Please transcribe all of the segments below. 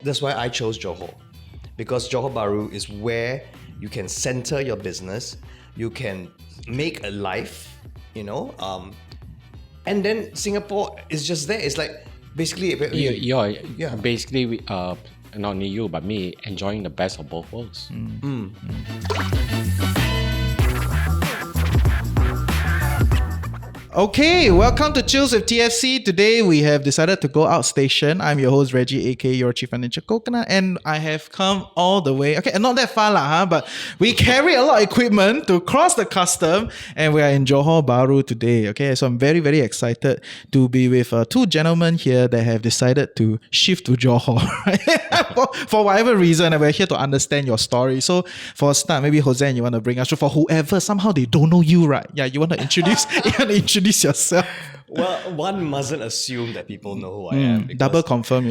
That's why I chose Johor, because Johor Bahru is where you can center your business, you can make a life, and then Singapore is just there. It's like basically, You're Yeah. basically not only you but me enjoying the best of both worlds. Okay, welcome to Chills with TFC. Today we have decided to go outstation. I'm your host Reggie, aka your Chief Financial Coconut, and I have come all the way. Okay, not that far lah, but we carry a lot of equipment to cross the custom, and we are in Johor Bahru today. Okay, so I'm very very excited to be with two gentlemen here that have decided to shift to Johor for whatever reason, and we're here to understand your story. So for a start, maybe Hossan, you want to bring us through. For whoever somehow they don't know you, right? Yeah, you want to introduce yourself. Well, one mustn't assume that people know who I am. Double confirm,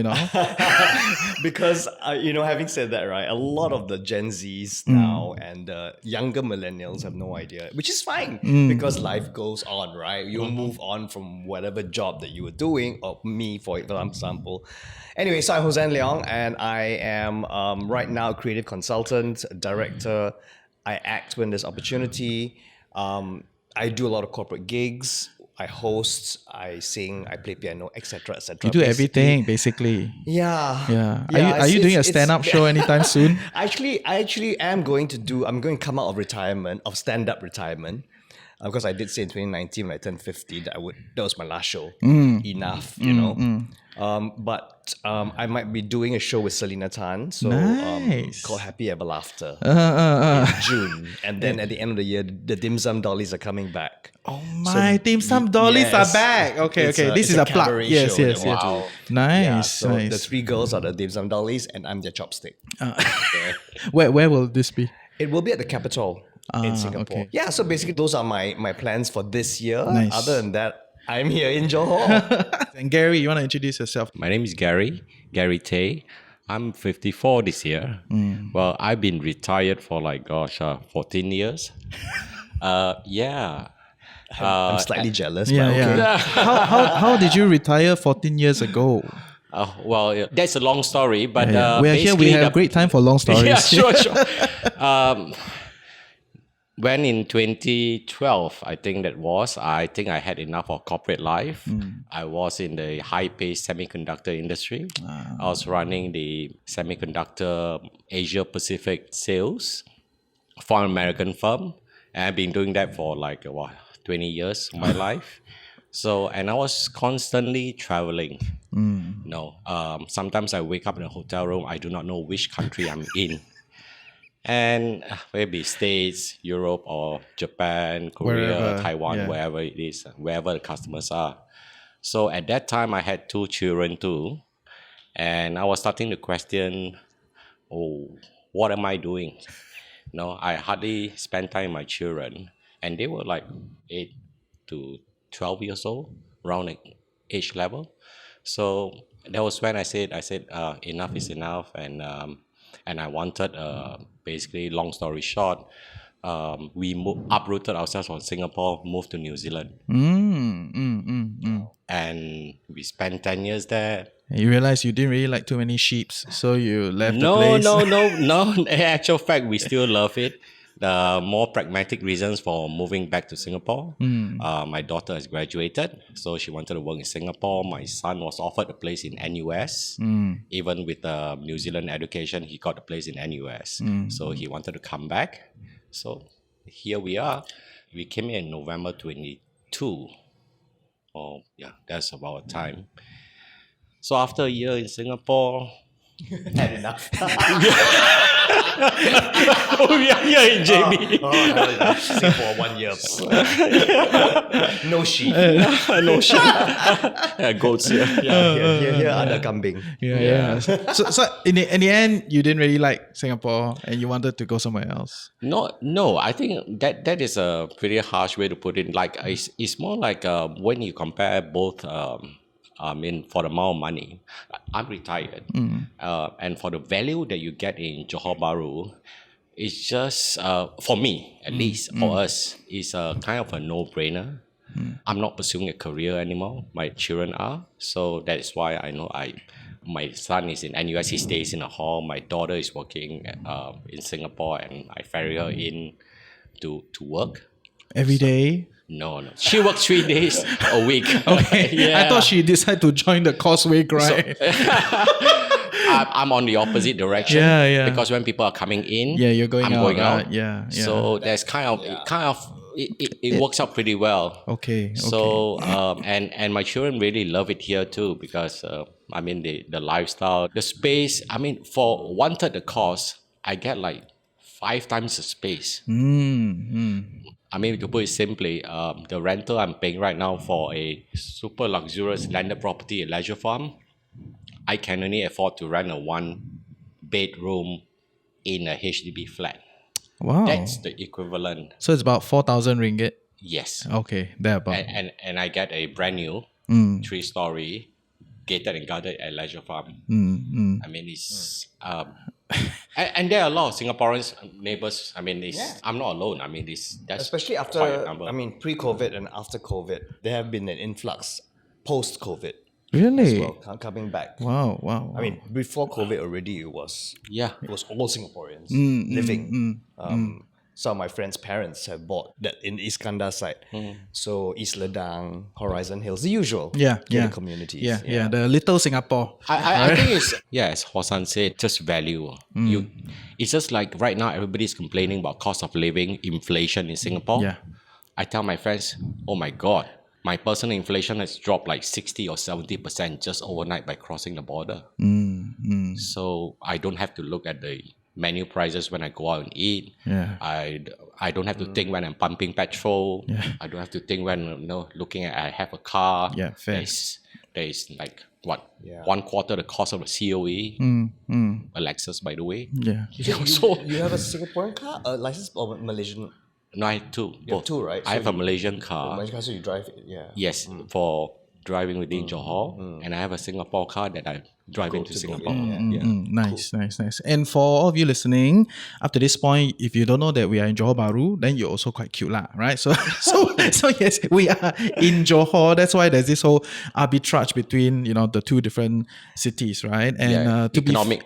Because, having said that, right, a lot of the Gen Zs now and the younger millennials have no idea, which is fine because life goes on, right? You move on from whatever job that you were doing, or me, for example. Anyway, so I'm Hossan Leong, and I am right now a creative consultant, director. I act when there's opportunity. I do a lot of corporate gigs. I host, I sing, I play piano, etc., etc. You do everything basically. Yeah. Are you doing a stand-up show anytime soon? I actually am going to I'm going to come out of retirement, of stand-up retirement. Because I did say in 2019 when I turned 50 that that was my last show. Enough, But I might be doing a show with Selena Tan, so Nice. called Happy Ever Laughter in June. And then at the end of the year, the Dim Sum Dollies are coming back. Oh my, dim sum dollies yes. are back. Okay, It's this a is a plug. cabaret Yes, show yes, that we yes. do. Nice, Yeah, so nice. the three girls are the Dim Sum Dollies, and I'm their chopstick. Where will this be? It will be at the Capitol in Singapore. okay. Yeah, so basically those are my plans for this year. Nice. Other than that, I'm here in Johor. And Gary, you want to introduce yourself? My name is Gary Teh. I'm 54 this year. Well, I've been retired for 14 years. Yeah. I'm slightly jealous, Yeah, but okay. yeah. How did you retire 14 years ago? That's a long story, but we are here. We have great time for long stories. Yeah, sure. When in 2012, I think I had enough of corporate life. I was in the high-paced semiconductor industry. I was running the semiconductor Asia Pacific sales for an American firm. And I've been doing that for 20 years of my life. So, and I was constantly traveling. Sometimes I wake up in a hotel room, I do not know which country I'm in. And maybe States, Europe, or Japan, Korea, Wherever, Taiwan, yeah. wherever it is, wherever the customers are. So at that time, I had 2 children too. And I was starting to question, what am I doing? I hardly spend time with my children. And they were 8 to 12 years old, around the age level. So that was when I said, enough is enough. And I wanted, basically, long story short, we uprooted ourselves from Singapore, moved to New Zealand. And we spent 10 years there. You realize you didn't really like too many sheeps, so you left the place. No. In actual fact, we still love it. The more pragmatic reasons for moving back to Singapore. My daughter has graduated, so she wanted to work in Singapore. My son was offered a place in NUS. Even with the New Zealand education, he got a place in NUS. So he wanted to come back. So here we are. We came in November 22. Oh, yeah, that's about time. So after a year in Singapore, Had enough. we are here in JB. No. Singapore 1 year. No sheep. No shit. Goats here. Here are the kambing. Yeah. So in the end, you didn't really like Singapore, and you wanted to go somewhere else. No. I think that is a pretty harsh way to put it. It's more like when you compare both. For the amount of money, I'm retired, and for the value that you get in Johor Bahru, it's just for me at least, for us, it's a kind of a no-brainer. I'm not pursuing a career anymore. My children are, so that is why I know my son is in NUS, he stays in a hall. My daughter is working in Singapore, and I ferry her in to work. Every day. No. She works 3 days a week. Okay. Yeah. I thought she decided to join the Causeway grind. I'm on the opposite direction. Yeah. Because when people are coming in, Yeah, you're going I'm out. going Right? out. Yeah. So there's it works out pretty well. Okay. So and my children really love it here too, because I mean the lifestyle, the space. I mean, for 1/3 the cost, I get like 5 times the space. I mean, to put it simply, the rental I'm paying right now for a super luxurious landed property, a leisure farm, I can only afford to rent a 1-bedroom in a HDB flat. Wow. That's the equivalent. So it's about 4,000 ringgit. Yes. Okay, thereabout. And I get a brand new 3-story gated and guarded at leisure farm. I mean, it's and there are a lot of Singaporeans neighbors. I mean, I'm not alone. I mean, that's Especially after, quite a number. I mean, pre-COVID and after COVID, there have been an influx post-COVID Really? as well, coming back. Wow. I mean, before COVID already, it was all Singaporeans living. Some of my friends' parents have bought that in Iskandar side. So East Ledang, Horizon Hills, the usual gated communities. Yeah, the little Singapore. I think it's as Hossan said, just value. It's just like right now everybody's complaining about cost of living, inflation in Singapore. Yeah. I tell my friends, oh my God, my personal inflation has dropped like 60 or 70% just overnight by crossing the border. So I don't have to look at the menu prices when I go out and eat. Yeah. I don't have to think when I'm pumping petrol. I don't have to think when looking at I have a car. Yeah, fair. There's like what 1/4 the cost of a COE. A Lexus, by the way. Yeah. You have a Singaporean car, a license, or Malaysian? No, I have two. You have two, right? I have a Malaysian car. Malaysian car, so you drive it, Yes, for driving within Johor, and I have a Singapore car that I drive into Singapore. Nice. And for all of you listening, up to this point, if you don't know that we are in Johor Bahru, then you're also quite cute lah, right? So yes, we are in Johor. That's why there's this whole arbitrage between the two different cities, right? And economic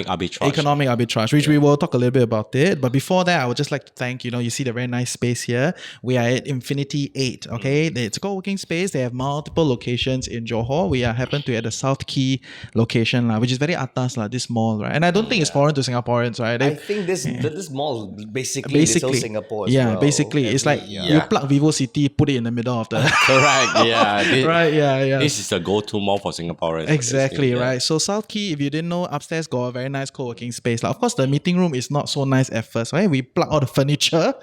arbitrage. Economic arbitrage, which we will talk a little bit about it. But before that, I would just like to thank you see the very nice space here. We are at Infinity 8. Okay, it's a co-working space. They have multiple locations in Johor. We happen to be at the South Quay location, which is very atas, this mall, right? And I don't think it's foreign to Singaporeans, right? I think this mall basically Little Singapore as well. Basically. It's like you plug Vivo City, put it in the middle of the... Correct, yeah. Right. This is the go-to mall for Singaporeans. Exactly, right. So South Quay, if you didn't know, upstairs got a very nice co-working space. Of course, the meeting room is not so nice at first, right? We plug all the furniture.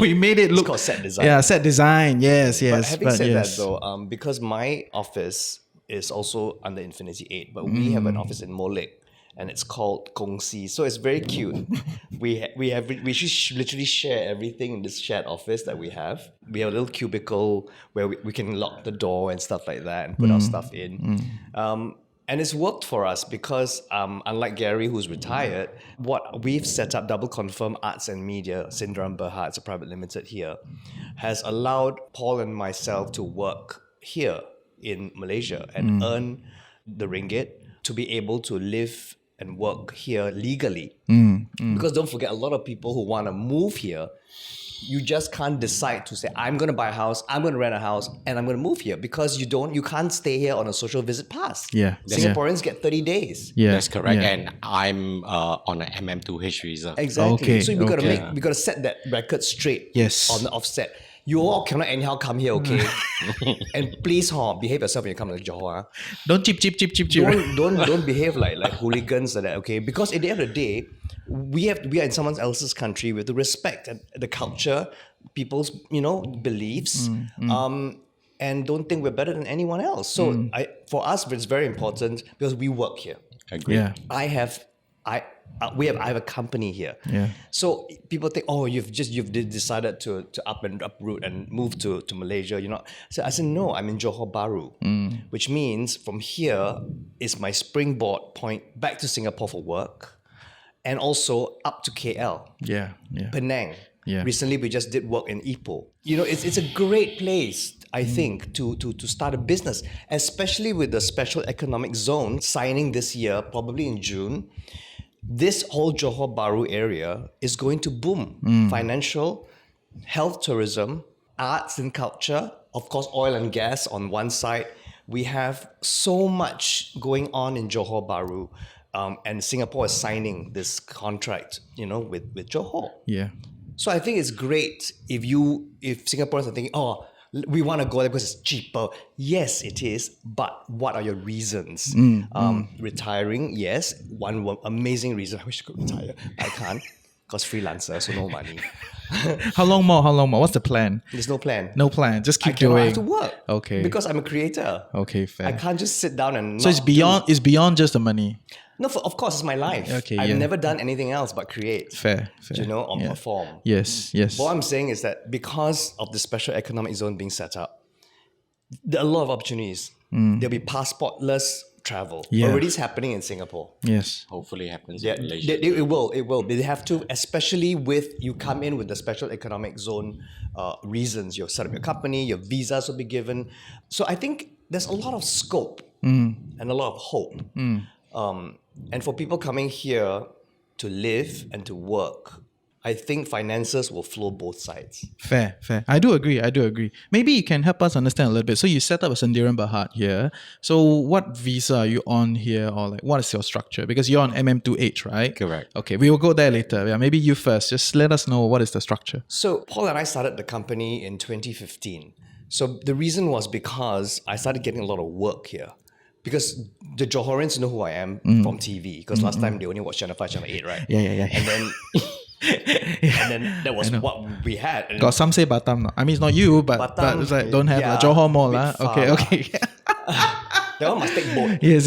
We made it look... It's called set design. Yeah, set design. Yes. But having said that though, because my office is also under Infinity 8, but we have an office in Molek, and it's called Kongsi. So it's very cute. we literally share everything in this shared office that we have. We have a little cubicle where we can lock the door and stuff like that and put our stuff in. And it's worked for us because unlike Gary, who's retired, what we've set up, Double Confirm Arts and Media, Sindram Berhad, it's a private limited here, has allowed Paul and myself to work here in Malaysia and earn the ringgit to be able to live and work here legally. Because don't forget, a lot of people who want to move here, you just can't decide to say, I'm going to buy a house, I'm going to rent a house, and I'm going to move here, because you can't stay here on a social visit pass. Yeah. Singaporeans get 30 days. Yeah. That's correct. Yeah. And I'm on an MM2H visa. Exactly. Okay, So we got to set that record straight on the offset. You all cannot anyhow come here, okay? And please, behave yourself when you come to Johor. Don't cheep. Don't behave like hooligans like that, okay? Because at the end of the day, we are in someone else's country. We have to respect the culture, people's beliefs, and don't think we're better than anyone else. So for us, it's very important because we work here. Agree. Yeah. I have a company here. Yeah. So people think, you've decided to uproot and move to Malaysia. So I said, no, I'm in Johor Bahru, which means from here is my springboard point back to Singapore for work, and also up to KL, Yeah. Penang, Yeah. Recently, we just did work in Ipoh. You know, it's a great place, I think, to start a business, especially with the special economic zone signing this year, probably in June. This whole Johor Bahru area is going to boom. Financial, health tourism, arts and culture, of course, oil and gas on one side. We have so much going on in Johor Bahru. And Singapore is signing this contract, you know, with Johor. Yeah. So I think it's great if Singaporeans are thinking, oh, we want to go there because it's cheaper. Yes, it is. But what are your reasons? Retiring, yes. One amazing reason. I wish I could retire. I can't because freelancer, so no money. How long more? What's the plan? There's no plan. No plan. Just keep I doing. have to work. Okay. Because I'm a creator. Okay, fair. I can't just sit down and. So it's beyond just the money. No, of course, it's my life. Okay, I've yeah. never done anything else but create. Fair. You know, or perform. Yes. What I'm saying is that because of the special economic zone being set up, there are a lot of opportunities. There'll be passportless travel. Yeah. Already is happening in Singapore. Yes. Hopefully it happens Yeah, in Malaysia. it will. They have to, especially with you come in with the special economic zone reasons. You'll set up your company, your visas will be given. So I think there's a lot of scope and a lot of hope. And for people coming here to live and to work, I think finances will flow both sides. Fair. I do agree. Maybe you can help us understand a little bit. So you set up a Sendirian Berhad here. So what visa are you on here, or like what is your structure? Because you're on MM2H, right? Correct. Okay, we will go there later. Yeah, maybe you first. Just let us know what is the structure. So Paul and I started the company in 2015. So the reason was because I started getting a lot of work here. Because the Johorians know who I am from TV. Because last time they only watched Channel 5, Channel 8, right? Yeah. And then and then that was what we had. And Got some say Batam. No? I mean, it's not you, but Batam, it's like don't have yeah, Johor more bit lah. far Okay. that one must take boat. Yes.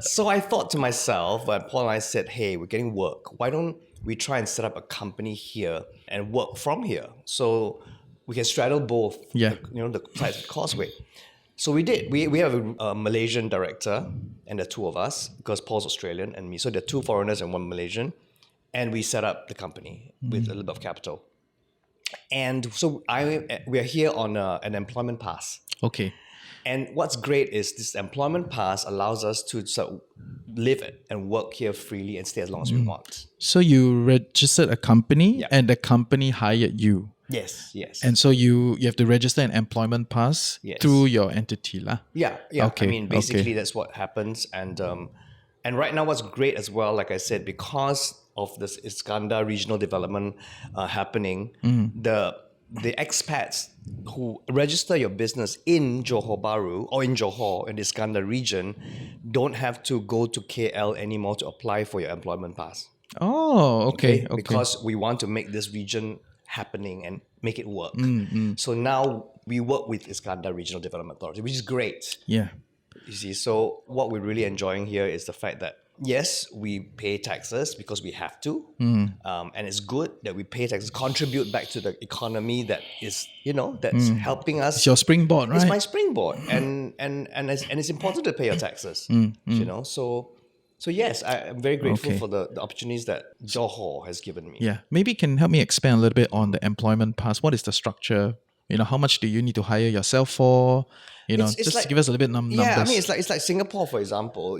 So I thought to myself, when Paul and I said, hey, we're getting work. Why don't we try and set up a company here and work from here? So we can straddle both, Yeah. the sides of the Causeway. So we did. We have a Malaysian director and the two of us, because Paul's Australian and me. So there are two foreigners and one Malaysian. And we set up the company with a little bit of capital. And so we are here on an employment pass. Okay. And what's great is this employment pass allows us to sort of live and work here freely and stay as long as we want. So you registered a company, Yeah. and the company hired you. Yes. And so you have to register an employment pass Yes. through your entity lah. Yeah. Okay, I mean, basically okay. that's what happens. And right now what's great as well, like I said, because of this Iskandar regional development happening, the expats who register your business in Johor Bahru or in Johor, in the Iskandar region, don't have to go to KL anymore to apply for your employment pass. Oh, okay. Because we want to make this region happening and make it work. So now we work with Iskandar Regional Development Authority, which is great. Yeah. You see, so what we're really enjoying here is the fact that yes, we pay taxes because we have to, and it's good that we pay taxes, contribute back to the economy that is, that's helping us. It's your springboard, right? It's my springboard, and it's important to pay your taxes. So yes, I'm very grateful Okay. for the opportunities that Johor has given me. Yeah. Maybe you can help me expand a little bit on the employment pass. What is the structure? How much do you need to hire yourself for? It's just like- give us a little bit numbers. Yeah, I mean, it's like Singapore, for example.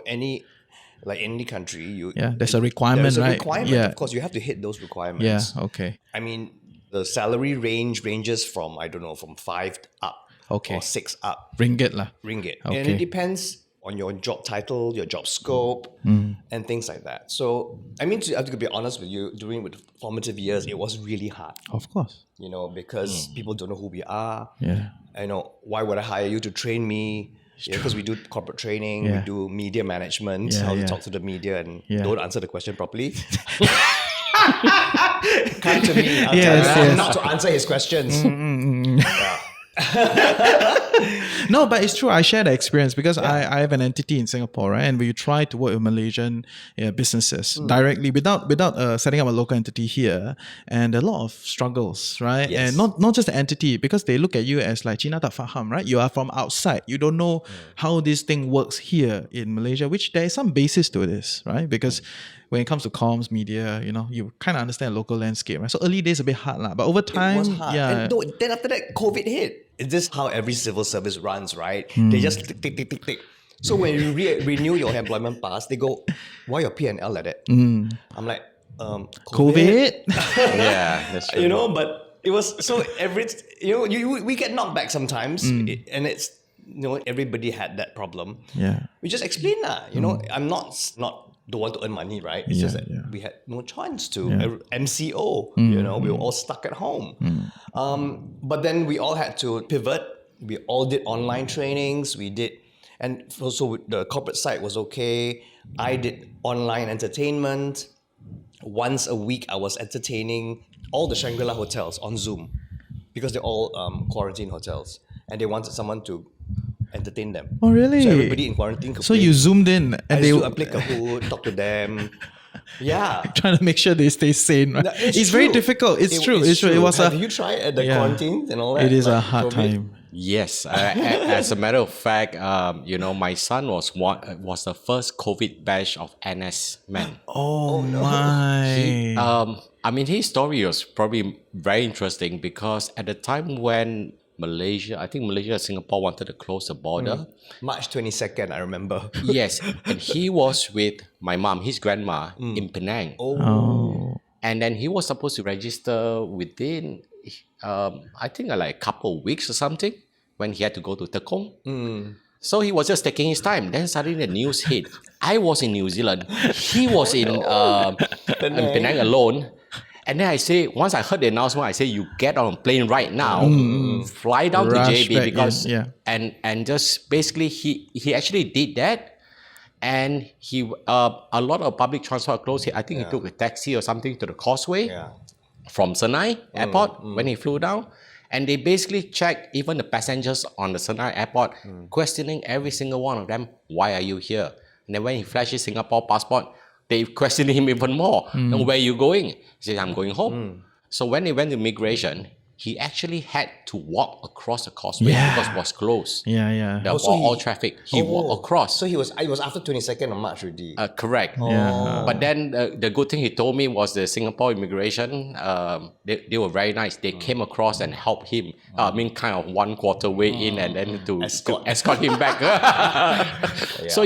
Any country, there's a requirement, there's a right? requirement. Yeah. Of course, you have to hit those requirements. Yeah. Okay. I mean, the salary ranges from, I don't know, from 5 up. Okay. Or 6 up Ringgit lah. ringgit. Okay. And it depends on your job title, your job scope, and things like that. So, I mean, I have to be honest with you, during the formative years, it was really hard, Of course. because people don't know who we are. Yeah. Why would I hire you to train me? Because we do corporate training, Yeah. we do media management, Yeah, how to yeah. talk to the media and Yeah. don't answer the question properly. Come to me, I'll Yes, tell you yes. not to answer his questions. Yeah. No, but it's true. I share the experience because I have an entity in Singapore, right? And we try to work with Malaysian businesses directly without setting up a local entity here, and a lot of struggles, right? Yes. And not just the entity, because they look at you as like Cina tak faham, right? You are from outside. You don't know how this thing works here in Malaysia, which there is some basis to this, right? Because when it comes to comms, media, you kind of understand the local landscape, right? So early days a bit hard, but over time, It was hard. yeah. And then after that, COVID hit. It's just how every civil service runs, right? They just tick, tick, tick, tick, tick. So when you renew your employment pass, they go, why your P&L like that? I'm like, COVID? Yeah, that's true. But it was so we get knocked back sometimes, and it's everybody had that problem. Yeah. We just explain that. I'm not don't want to earn money, right? It's just that we had no chance to. MCO, we were all stuck at home. But then we all had to pivot. We all did online trainings. We did, and also the corporate side was okay. I did online entertainment. Once a week, I was entertaining all the Shangri-La hotels on Zoom because they're all quarantine hotels, and they wanted someone to entertain them. Oh, really? So everybody in quarantine could So play. you zoomed in and I played Kahoot, talk to them. Yeah. trying to make sure they stay sane, right? No, it's very true. difficult. It's true. It was Have you tried at the quarantine and all that? It is a like hard COVID? time. Yes, as a matter of fact, my son was the first COVID batch of NS men. Oh, my. His story was probably very interesting because at the time when Malaysia and Singapore wanted to close the border. March 22nd, I remember. Yes, and he was with my mom, his grandma, in Penang. Oh. And then he was supposed to register within, I think like a couple of weeks or something, when he had to go to Tekong. So he was just taking his time. Then suddenly the news hit. I was in New Zealand. He was in Penang alone. And then I say, once I heard the announcement, I say, you get on a plane right now, fly down Rush to JB back because, in, yeah. and just basically he actually did that. And he a lot of public transport closed. I think he took a taxi or something to the Causeway from Senai Airport when he flew down. And they basically checked even the passengers on the Senai Airport, questioning every single one of them, why are you here? And then when he flashed his Singapore passport, they questioned him even more. And where are you going? He said, I'm going home. So when they went to immigration, he actually had to walk across the Causeway because it was closed. Yeah. There was all traffic. He walked across. So it was after 22nd of March already. Correct. Yeah. But then the good thing he told me was the Singapore immigration, they were very nice. They came across and helped him. Kind of 1/4 way in and then to escort him back. So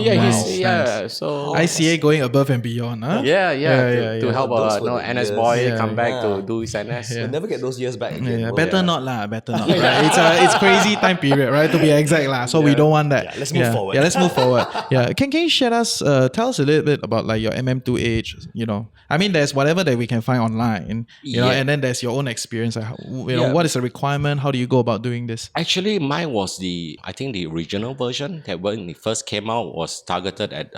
so ICA going above and beyond, huh? to help Those were the NS years. boy come back to do his NS. We'll never get those years back again. Yeah, will better we? not lah. Better not. Right? It's crazy time period, right? To be exact lah. So we don't want that. Yeah, let's move forward. Yeah, let's move forward. Yeah, can you share us? Tell us a little bit about like your MM2 age. There's whatever that we can find online. And then there's your own experience. What is the requirement? How do you go about doing this? Actually, mine was the original version that when it first came out was targeted at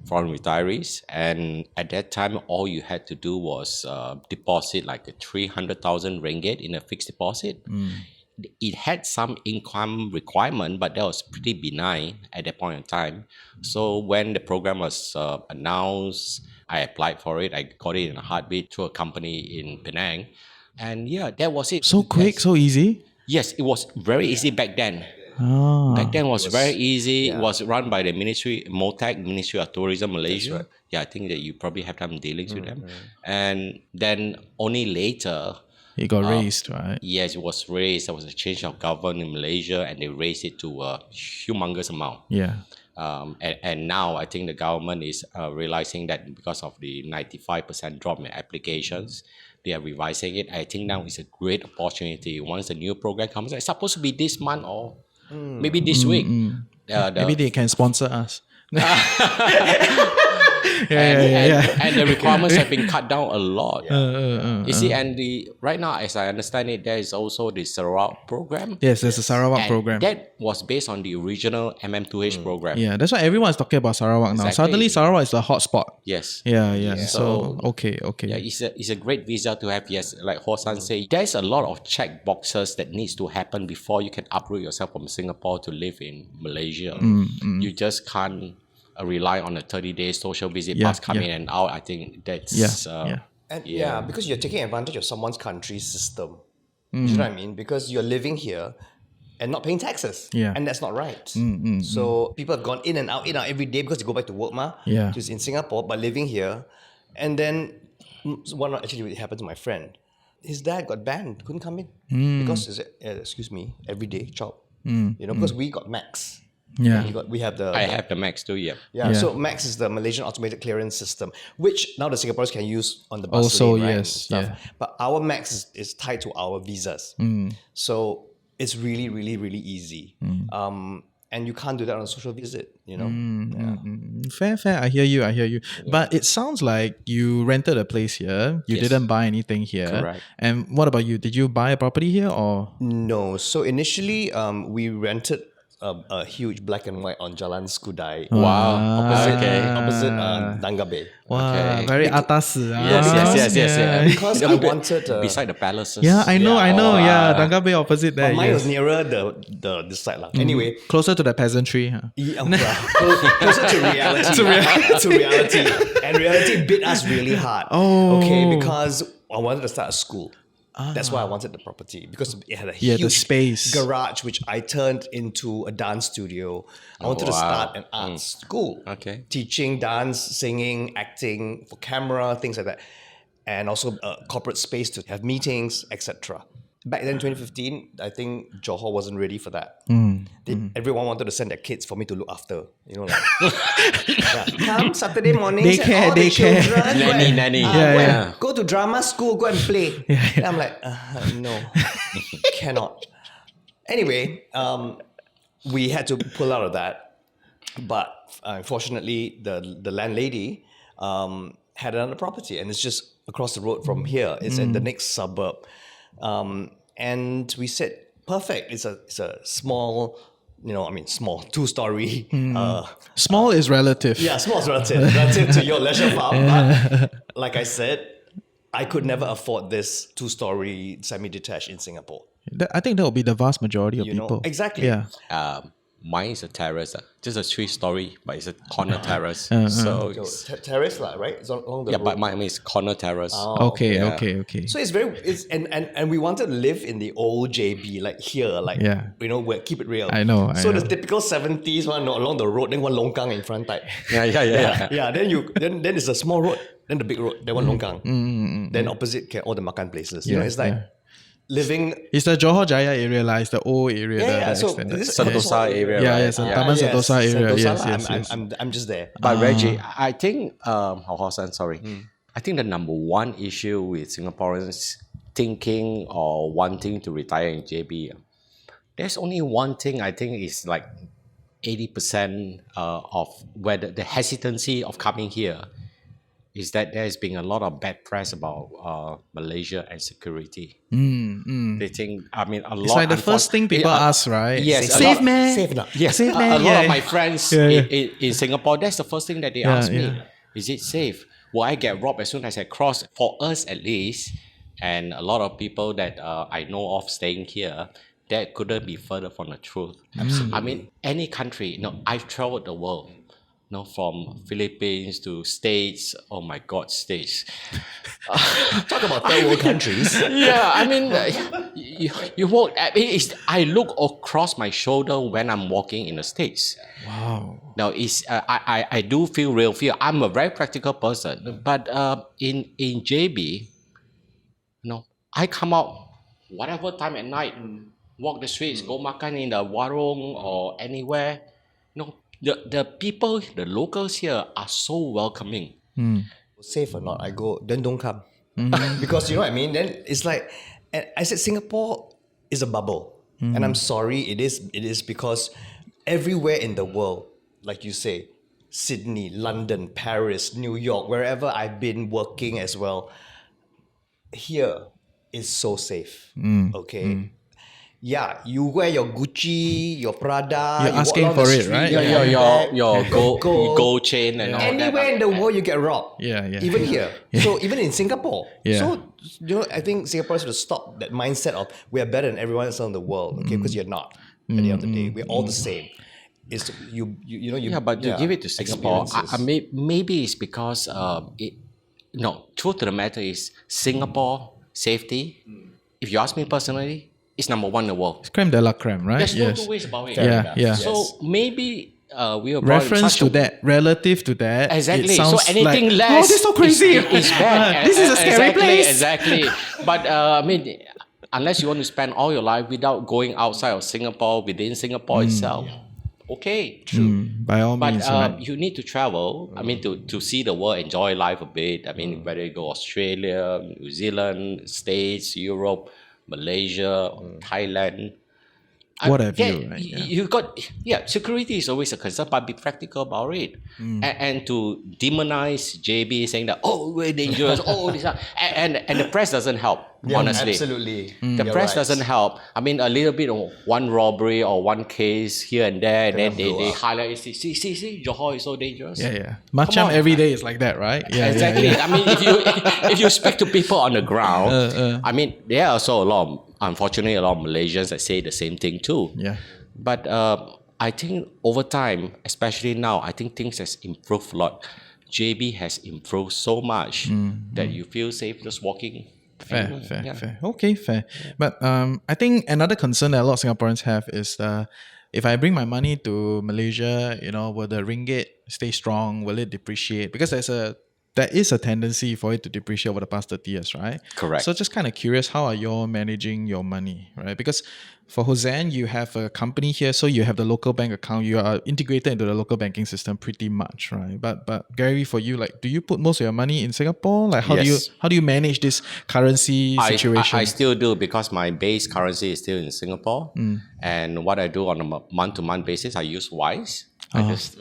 foreign retirees. And at that time, all you had to do was deposit like 300,000 ringgit in a fixed deposit. It had some income requirement, but that was pretty benign at that point in time. So when the program was announced, I applied for it. I got it in a heartbeat through a company in Penang. And that was it. So quick, so easy. Yes, it was very easy back then. Back then was very easy. It was run by the Ministry of Tourism Malaysia. Right. Yeah, I think that you probably have some dealings with them. And then only later, It got raised, right? yes, it was raised. There was a change of government in Malaysia and they raised it to a humongous amount. Yeah. And now I think the government is realizing that because of the 95% drop in applications, they are revising it. I think now is a great opportunity. Once the new program comes, it's supposed to be this month or maybe this week. Maybe they can sponsor us. And the requirements have been cut down a lot. You see, and right now, as I understand it, there is also the Sarawak program. Yes, there's a Sarawak And program. that was based on the original MM2H program. Yeah, that's why everyone's talking about Sarawak now. Exactly. Suddenly, Sarawak is the hotspot. Yes. Yeah. So, okay. Yeah, it's a great visa to have. Yes, like Hossan said, there's a lot of check boxes that needs to happen before you can uproot yourself from Singapore to live in Malaysia. You just can't rely on a 30-day social visit pass coming in and out. I think that's And because you're taking advantage of someone's country system. Do you know what I mean? Because you're living here and not paying taxes. Yeah. And that's not right. So people have gone in and out every day because they go back to work just in Singapore, but living here. And then actually it happened to my friend. His dad got banned, couldn't come in because every day chop. Because we got Max. Yeah. We have the I have the Max too. Yeah. So Max is the Malaysian automated clearance system, which now the Singaporeans can use on the bus Also, lane, right, and yes, stuff. yeah. But our Max is tied to our visas, so it's really, really, really easy. And you can't do that on a social visit, Fair. I hear you. But it sounds like you rented a place here. You didn't buy anything here. Correct. And what about you? Did you buy a property here or? No. So initially, we rented a huge black and white on Jalan Skudai. Wow. Opposite Danga Bay. Wow, Okay. very atas. Yes. Because I wanted beside the palaces. Yeah, I know. Oh, Yeah, Danga Bay opposite there. But mine yes. was nearer this side. Anyway, Closer to the peasantry. Huh? closer to reality. to reality. And reality bit us really hard. Oh. Okay, because I wanted to start a school. That's why I wanted the property, because it had a huge the space. garage, which I turned into a dance studio. I wanted to start an art school. Okay. Teaching dance, singing, acting for camera, things like that. And also a corporate space to have meetings, etc. Back then, 2015, I think Johor wasn't ready for that. Everyone wanted to send their kids for me to look after. Come Saturday mornings, Daycare, all the daycare. children Nanny. go to drama school, go and play. And I'm like, no, cannot. Anyway, we had to pull out of that. But unfortunately, the landlady had another property, and it's just across the road from here. It's in the next suburb. And we said, perfect. It's a small, small 2-story. Small is relative. Yeah, small is relative to your leisure farm. But like I said, I could never afford this 2-story semi-detached in Singapore. I think that will be the vast majority of people. Exactly. Yeah. Mine is a terrace, just a 3-story, but it's a corner terrace. So it's, Terrace, right? It's along the road. but mine is corner terrace. Okay. So and we wanted to live in the old JB, like here, where keep it real. I know. The typical 70s one along the road, then one longkang in front type. Yeah. Then it's a small road, then the big road, then one longkang. Then opposite all the makan places. It's like living. It's the Johor Jaya area, it's the old area. So extended. this Sentosa area. Yeah, right? yes, Taman Sentosa area. Sentosa, Yes. I'm just there. But Reggie, I think, Hossan, sorry. I think the number one issue with Singaporeans thinking or wanting to retire in JB, there's only one thing I think is like 80% of where the hesitancy of coming here is that there's been a lot of bad press about Malaysia and security. They think, a lot. It's like the first thing people ask, right? Yes, Safe man. Safe enough. Yes, Safe man. a lot of my friends in Singapore, that's the first thing that they ask me. Is it safe? Will I get robbed as soon as I cross? For us at least, and a lot of people that I know of staying here, that couldn't be further from the truth. Absolutely. Any country, I've traveled the world. From Philippines to States. Oh my God, States. Talk about third world countries. You walk. I look across my shoulder when I'm walking in the States. Wow. Now, I do feel real fear. I'm a very practical person, but in JB, I come out whatever time at night, walk the streets, go makan in the warung or anywhere. The people, the locals here are so welcoming. Safe or not, I go, then don't come. Because you know what I mean? Then it's like, and I said Singapore is a bubble. And I'm sorry, it is because everywhere in the world, like you say, Sydney, London, Paris, New York, wherever I've been working as well, here is so safe. Okay. Yeah, you wear your Gucci, your Prada. You're you walk asking along the for it, street, right? your Yeah. handbag, your gold. gold chain and all that. Anywhere in the world you get robbed. Yeah, yeah. Even here. So even in Singapore. Yeah. So I think Singaporeans should stop that mindset of we are better than everyone else in the world. Okay, because you're not. At the end of the day, we're all the same. It's But to give it to Singapore, experiences. maybe it's because truth to the matter is Singapore safety. If you ask me personally, it's number one in the world. Creme de la creme, right? There's no Yes. two ways about it. Yeah, yeah. So maybe we are brought in Reference such to a- that, relative to that. Exactly. It sounds So anything like, less, oh, this is so crazy. Is bad. This is a scary place. Exactly. But I mean, unless you want to spend all your life without going outside of Singapore, within Singapore itself, okay, true. By all But means, right? you need to travel. I mean, to see the world, enjoy life a bit. I mean, whether you go Australia, New Zealand, States, Europe, Malaysia, Thailand. What have you, right? Yeah. You got security is always a concern, but be practical about it. And to demonize JB saying that we're dangerous, this and the press doesn't help. Yeah, honestly, absolutely. the You're press right. doesn't help. I mean, a little bit of one robbery or one case here and there, and then blow they up. highlight it. See, Johor is so dangerous. Yeah, yeah. Macam on. every day is like that, right? Yeah, Exactly. Yeah, I mean, if you speak to people on the ground, I mean, there are also unfortunately, a lot of Malaysians that say the same thing too. yeah. But I think over time, especially now, I think things has improved a lot. JB has improved so much that you feel safe just walking. Fair, anywhere. fair, Yeah. fair. Okay, fair. But I think another concern that a lot of Singaporeans have is if I bring my money to Malaysia, will the ringgit stay strong? Will it depreciate? Because there is a tendency for it to depreciate over the past 30 years, right? Correct. So just kind of curious, how are you all managing your money, right? Because for Hossan, you have a company here, so you have the local bank account. You are integrated into the local banking system pretty much, right? But Gary, for you, like, do you put most of your money in Singapore? Like, how Yes. do you manage this currency situation? I still do because my base currency is still in Singapore. And what I do on a month-to-month basis, I use Wise. I just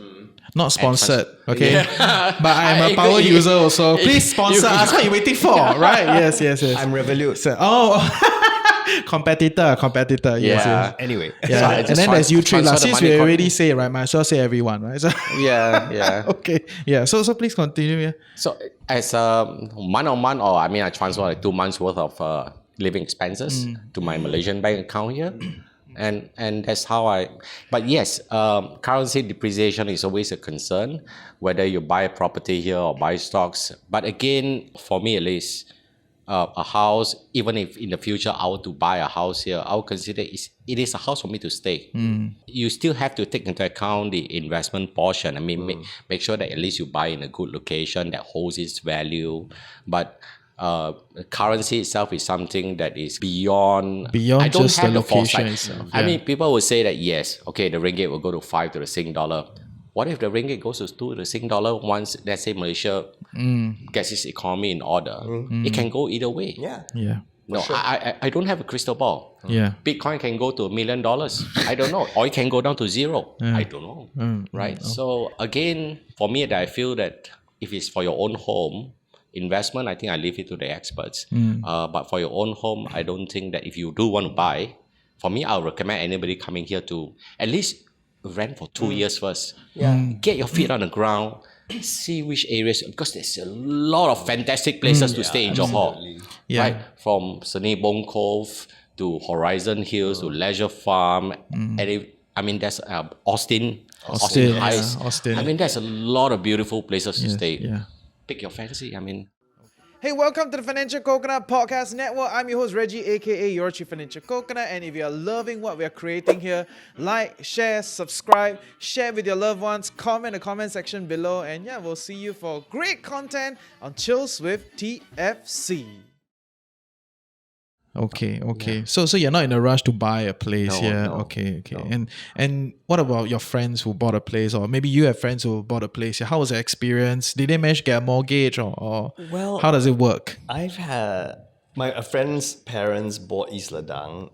Not sponsored, okay? But I'm a power user also. Please sponsor us. What are you waiting for? Right? Yes. I'm Revolut. So, competitor. Yes, Yeah. yes. Anyway. Yeah, So I and just then there's you three. transfer the Since money we already say it, right? Might as well say everyone, right? So, yeah. okay. Yeah. So please continue. Yeah. So as a month-on-month, or I mean, I transfer like 2 months worth of living expenses to my Malaysian bank account here, and that's how I. But yes, currency depreciation is always a concern, whether you buy a property here or buy stocks. But again, for me at least, a house, even if in the future I were to buy a house here, I would consider it is a house for me to stay. You still have to take into account the investment portion. I mean, make sure that at least you buy in a good location that holds its value. But currency itself is something that is beyond I don't just have the the foresight. location itself. I mean, people will say that yes, okay, the ringgit will go to 5 to the Sing dollar. What if the ringgit goes to 2 to the Sing dollar once, let's say, Malaysia gets its economy in order? It can go either way. Yeah. Yeah. No, I don't have a crystal ball. Yeah. Bitcoin can go to $1 million. I don't know. Or it can go down to zero. I don't know. Right? So again, for me, that I feel that if it's for your own home, investment, I think I leave it to the experts. But for your own home, I don't think that if you do want to buy, for me, I'll recommend anybody coming here to at least rent for 2 years first. Yeah. Get your feet on the ground. See which areas, because there's a lot of fantastic places to stay in Johor. Yeah. Right? From Senibong Cove to Horizon Hills to Leisure Farm. And there's Austin yeah, Heights. Austin. I mean, there's a lot of beautiful places to stay. Yeah. Pick your fantasy. I mean, Hey, welcome to the Financial Coconut Podcast Network. I'm your host, Reggie, aka your Chief Financial Coconut. And if you're loving what we're creating here, like, share, subscribe, share with your loved ones, comment in the comment section below. And yeah, we'll see you for great content on Chills with TFC. Okay. So you're not in a rush to buy a place here. No, Okay. no. And what about your friends who bought a place, or maybe you have friends who bought a place here? How was the experience? Did they manage to get a mortgage, or Well, how does it work? I've had a friend's parents bought East Ladang,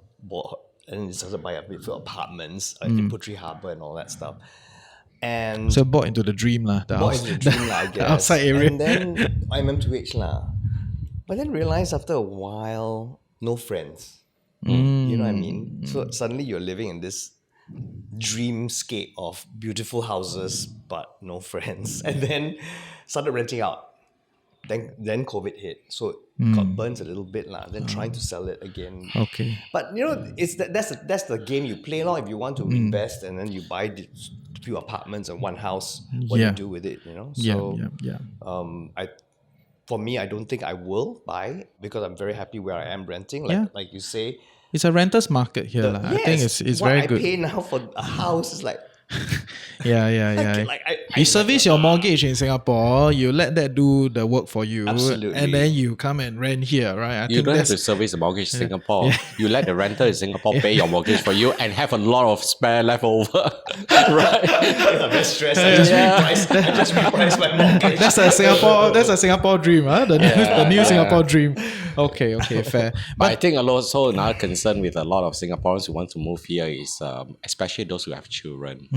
and decided to buy a few apartments in Putri Harbour and all that stuff. And So bought into the dream lah. The bought house. into the dream lah, I guess. outside area. And then I'm M2H lah. But then realized after a while, no friends. You know what I mean? So suddenly you're living in this dreamscape of beautiful houses but no friends. And then started renting out. Then COVID hit. So got burnt a little bit lah. Then trying to sell it again. Okay. But you know, that's the game you play long. If you want to invest and then you buy a few apartments and one house, what do you do with it? You know. So for me, I don't think I will buy because I'm very happy where I am renting. Like you say, It's a renter's market here. I think it's what very I good. pay now for a house is like Yeah. like You service your mortgage in Singapore, you let that do the work for you. Absolutely. And then you come and rent here, right? You don't have to service the mortgage in Singapore. You let the renter in Singapore pay your mortgage for you and have a lot of spare left over. Right? I'm very stressed. I just repriced my mortgage. That's a Singapore dream, huh? The new Singapore dream. Okay, fair. But I think also another concern with a lot of Singaporeans who want to move here is especially those who have children.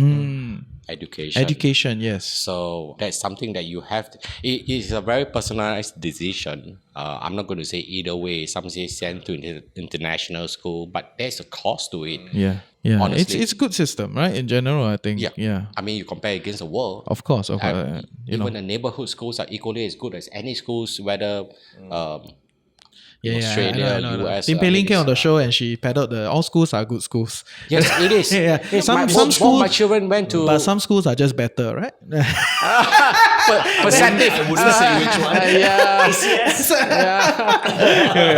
Education, yes. So that's something that you have to, it is a very personalized decision. I'm not going to say either way. Some say send to international school, but there's a cost to it. Yeah. Honestly. It's a good system, right? In general, I think. Yeah. I mean, you compare against the world. Of course. Even the neighborhood schools are equally as good as any schools, whether Australia, I know. US. Tim Pei Ling came on the show and she peddled all schools are good schools. Yes, it is. Some Both schools, my children went to. but some schools are just better, right? Percentage. I wouldn't say which one.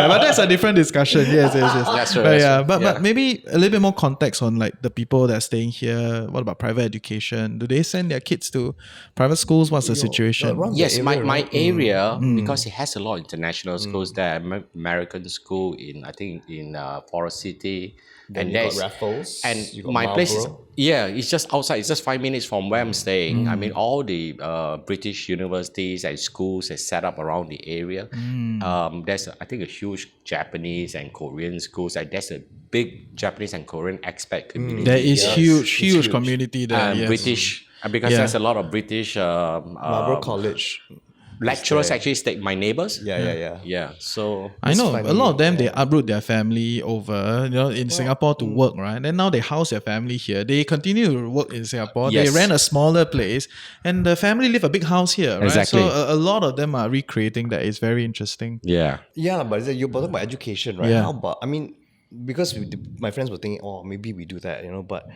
But that's a different discussion. Yes. That's true. But maybe a little bit more context on like the people that are staying here. What about private education? Do they send their kids to private schools? What's the situation? Yes, my area, because it has a lot of international schools there. American school in Forest City. Then you got Raffles. And you got my place is, Marlborough. it's just outside. It's just 5 minutes from where I'm staying. I mean, all the British universities and schools are set up around the area. There's, I think, a huge Japanese and Korean schools. Like, there's a big Japanese and Korean expat community. There is huge community there. Yes. British, because there's a lot of British Marlborough College. lecturers actually stay my neighbors. Yeah. So I know funny. a lot of them they uproot their family over in Singapore to work, right? Then now they house their family here. They continue to work in Singapore. Yes. They rent a smaller place, and the family live a big house here, right? Exactly. So a lot of them are recreating that. It's very interesting. yeah. Yeah, but you're talking about education, right? Yeah. How about, I mean, because my friends were thinking, oh, maybe we do that, but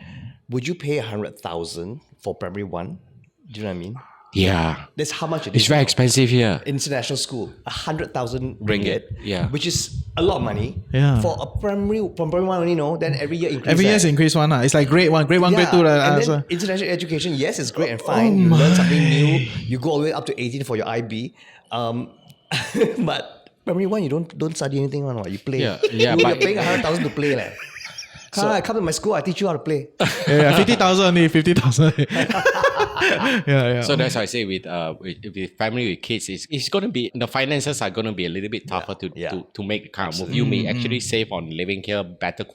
would you pay 100,000 for primary one? Do you know what I mean? Yeah. That's how much it It's is. very now. expensive here. International school, 100,000 ringgit, yeah. which is a lot of money. Yeah. For a primary one only, then every year increase. Every year is increase one. It's like grade one, grade 2. And then international education, yes, it's great and fine. You learn something new. You go all the way up to 18 for your IB. But primary one, you don't study anything on. You play. Yeah, You're but- paying 100,000 to play. Come to my school, I teach you how to play. 50,000 only, 50,000. yeah. So that's why I say with family with kids, it's going to be, the finances are going to be a little bit tougher to make the kind of move. You may actually save on living here, better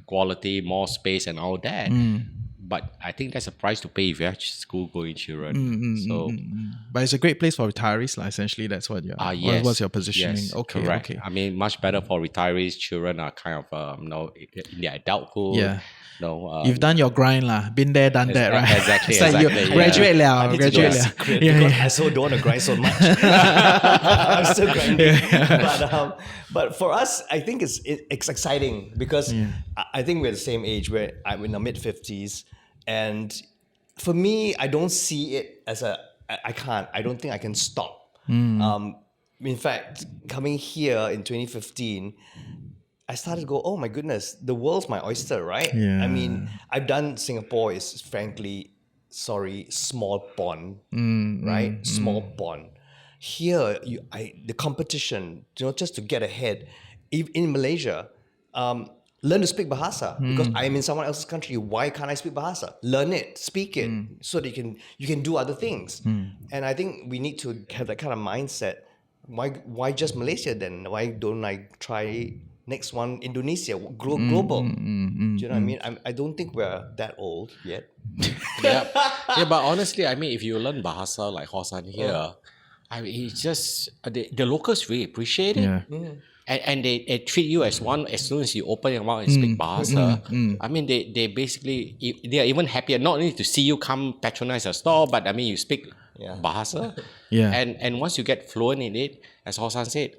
quality, more space and all that. But I think that's a price to pay if you have school-going children. But it's a great place for retirees, essentially. That's what you're. Yes. What's your positioning? Yes, Okay. correct. I mean, much better for retirees. Children are kind of in their adulthood. Yeah. You've You've done your grind, lah. Been there, done that, right? Exactly, It's like you exactly, yeah. graduate liao, I need to know graduate the liao. secret because I so don't want to grind so much. I'm still grinding. But for us, I think it's exciting because I think we're the same age. I'm in the mid-50s. And for me, I don't see it as I don't think I can stop. In fact, coming here in 2015, I started to go, oh my goodness, the world's my oyster, right? Yeah. I mean, I've done Singapore is frankly, small pond, right? Small pond. Here, the competition, just to get ahead, in Malaysia, learn to speak Bahasa because I am in someone else's country. Why can't I speak Bahasa? Learn it, speak it, so that you can do other things. And I think we need to have that kind of mindset. Why just Malaysia then? Why don't I try Next one, Indonesia, global. Do you know what I mean? I don't think we're that old yet. Yeah, but honestly, I mean, if you learn Bahasa like Hossan here, I mean, it's just the locals really appreciate it. Yeah. And they treat you as one as soon as you open your mouth and speak Bahasa. I mean, they basically, they are even happier not only to see you come patronize a store, but I mean, you speak Bahasa. Yeah. And once you get fluent in it, as Hossan said,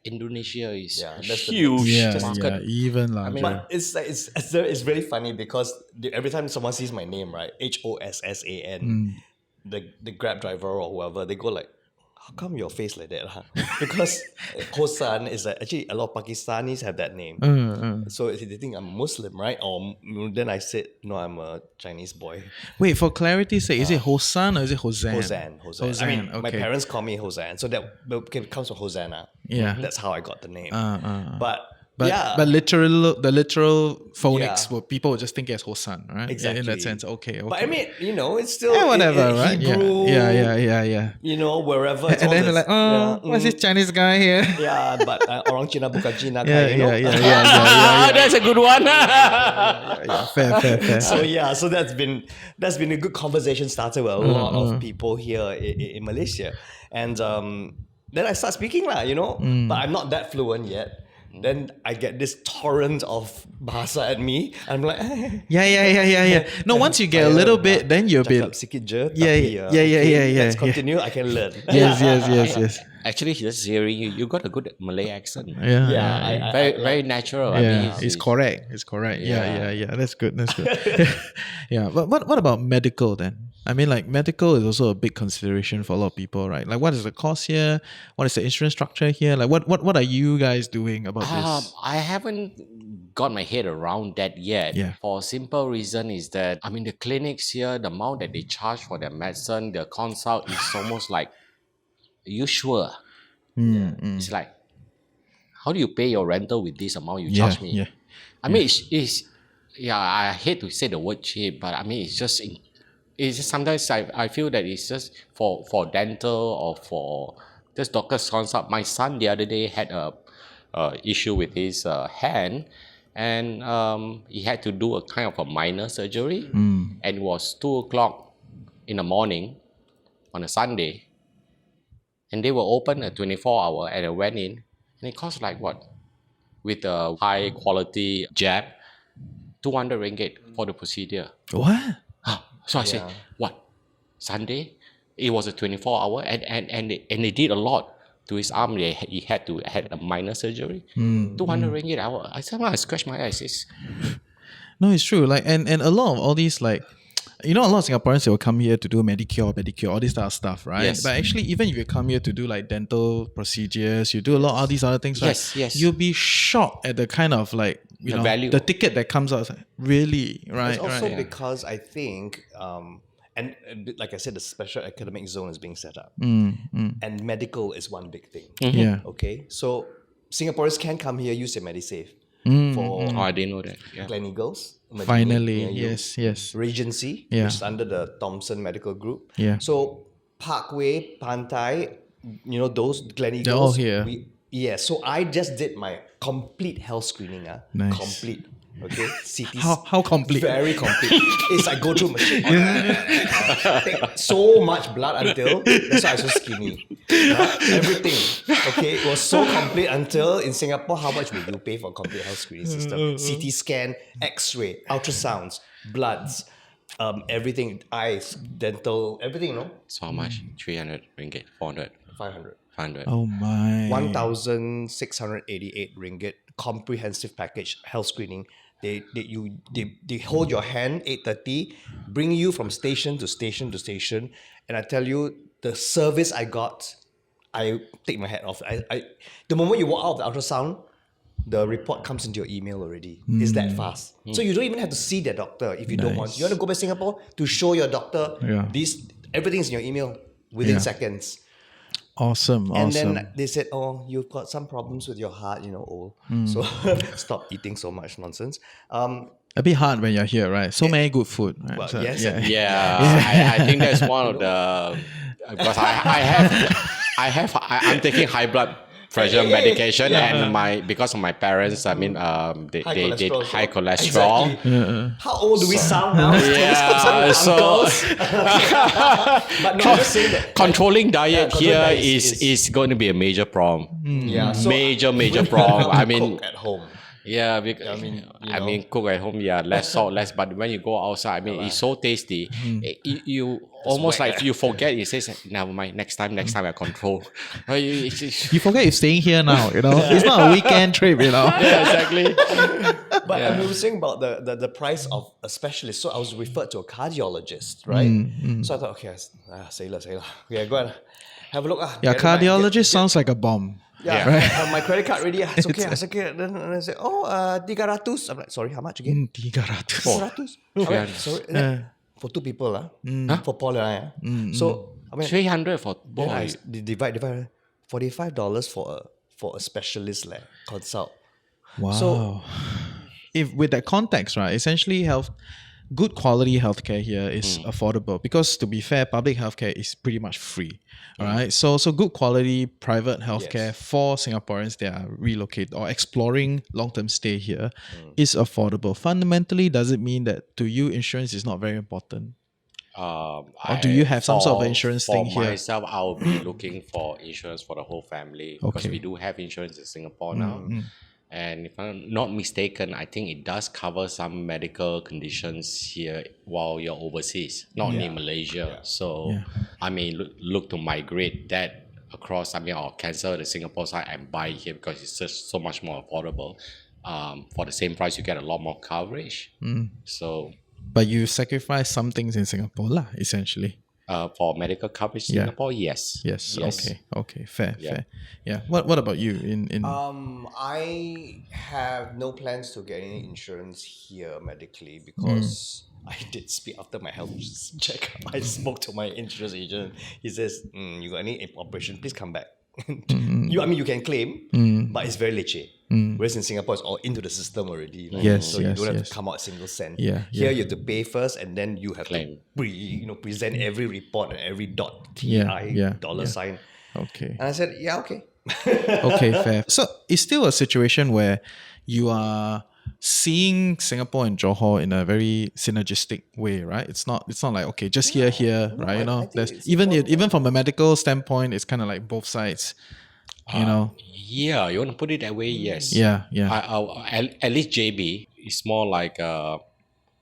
Indonesia is a that's the huge Yeah, market. even larger. But it's like it's really funny because every time someone sees my name, right, Hossan, the Grab driver or whoever, they go like, "How come your face like that?" Huh? Because Hossan is actually a lot of Pakistanis have that name, so they think I'm Muslim, right? Or then I said, "No, I'm a Chinese boy." Wait, for clarity's sake, is it Hossan or is it Hossan? Hossan. I mean, my parents call me Hossan, so that comes from Hosanna. Yeah. That's how I got the name. But yeah, but the literal phonics, people would just think it as Hossan, right? exactly. In that sense, okay. But I mean, it's still whatever, right? Hebrew, Yeah. Wherever. And then they're like, what's this Chinese guy here? Yeah, but orang Cina bukan Cina, Yeah. That's a good one. Fair. So that's been a good conversation starter with a lot of people here in Malaysia, and then I start speaking lah, but I'm not that fluent yet. Then I get this torrent of bahasa at me. I'm like, Yeah. No, once you get a little bit, then you'll be. cakap sikit je. Yeah. Let's continue. I can learn. Yes. Actually, just hearing you got a good Malay accent. Yeah. Very natural. I Yeah, mean, it's correct. Yeah. That's good. Yeah, but what about medical then? I mean, like medical is also a big consideration for a lot of people, right? Like, what is the cost here? What is the insurance structure here? Like, what are you guys doing about this? I haven't got my head around that yet. Yeah. For a simple reason is that I mean the clinics here, the amount that they charge for their medicine, the consult is almost like, are you sure? It's like, how do you pay your rental with this amount you charge me? Yeah. I mean, it's I hate to say the word cheap, but I mean, it's just sometimes I feel that it's just for dental or for just doctor's consult. My son the other day had a issue with his hand, and he had to do a kind of a minor surgery, and it was 2:00 in the morning on a Sunday, and they were open a 24-hour, and I went in, and it cost like what, with a high quality jab, 200 ringgit for the procedure. What? So I said, what? Sunday? It was a 24-hour, and they did a lot to his arm. He had a minor surgery. 200 ringgit. I somehow scratched my eyes. No, it's true. Like, and a lot of all these, like, a lot of Singaporeans, they will come here to do pedicure, all this type of stuff, right? Yes. But actually, even if you come here to do like dental procedures, you do a lot of all these other things, right? Yes. You'll be shocked at the kind of like, The value. the ticket that comes out. It's like, really, right? It's also right. because I think, and like I said, the special academic zone is being set up, and medical is one big thing. Yeah. Okay, so Singaporeans can come here, use their MediSave for Oh, I didn't know that. Yeah. Gleneagles. Medini, Finally, near you. yes. Regency, Yeah. which is under the Thomson Medical Group. Yeah. So Parkway, Pantai, those Gleneagles. They're all here. So I just did my complete health screening. Nice. Complete. Okay. CT. How complete? Very complete. It's like go through machine. Take so much blood until that's why I was so skinny. Everything. Okay. It was so complete until in Singapore, how much would you pay for a complete health screening system? CT scan, X-ray, ultrasounds, bloods, everything, eyes, dental, everything, So how much? 300 ringgit, 400, 500. 500. Oh my. 1,688 ringgit comprehensive package health screening. They hold your hand 8:30, bring you from station to station to station, and I tell you the service I got, I take my hat off. The moment you walk out of the ultrasound, the report comes into your email already. It's that fast. So you don't even have to see the doctor if you don't want. You want to go back to Singapore to show your doctor everything's in your email within seconds. Awesome. And then they said, "Oh, you've got some problems with your heart, old. So stop eating so much nonsense." A bit hard when you're here, right? So many good food. Right? Well, So, yes. Yeah, I think that's one of the because I'm taking high blood pressure medication, and because of my parents, I mean, they did high cholesterol. Exactly. How old do we sound now? Yeah, so But no, I'm just saying that controlling diet controlling here diet is going to be a major problem. yeah, so Major problem. I mean, cook at home. yeah, because, I mean, cook at home, yeah, less salt, less. But when you go outside, I mean, it's so tasty. You almost whack, like you forget. It says, never mind. Next time I control. You forget you're staying here now, you know. It's not a weekend trip, you know. Yeah, exactly. But we were saying about the price of a specialist. So I was referred to a cardiologist, right? So I thought, okay, say lah. Okay, go and have a look. Yeah, cardiologist sounds like a bomb. Yeah, right. My credit card ready. It's okay. Then I said, 300. I'm like, sorry, how much again? 300. 400. Alright, sorry. For two people, for Paul and I. So I mean, 300 for both. yeah, divide $45 for a specialist consult. Wow. So If with that context, right, essentially good quality healthcare here is affordable because, to be fair, public healthcare is pretty much free. All right. So good quality private healthcare for Singaporeans that are relocated or exploring long-term stay here is affordable. Fundamentally, does it mean that to you insurance is not very important? Or do you have some sort of insurance thing here? For myself, I'll be looking for insurance for the whole family because we do have insurance in Singapore now. And if I'm not mistaken, I think it does cover some medical conditions here while you're overseas, not only in Malaysia. So I may look to migrate that across, or cancel the Singapore side and buy here because it's just so much more affordable. For the same price, you get a lot more coverage. So, but you sacrifice some things in Singapore, lah, essentially. For medical coverage in Singapore, yes. Okay, fair. Yeah. What about you? I have no plans to get any insurance here medically because I did speak after my health check. I spoke to my insurance agent. He says, "You got any operation? Please come back." You can claim, but it's very leceh. Whereas in Singapore, it's all into the system already. Right? So you don't have to come out a single cent. Here you have to pay first, and then you have Claim. to present every report and every dot, dollar sign. Okay. And I said, yeah, okay. Okay, fair. So it's still a situation where you are seeing Singapore and Johor in a very synergistic way, right? It's not like, okay, just here, right? You know, there's even from a medical standpoint, it's kind of like both sides. You know. Yeah, you want to put it that way? Yes. Yeah. At least JB is more like a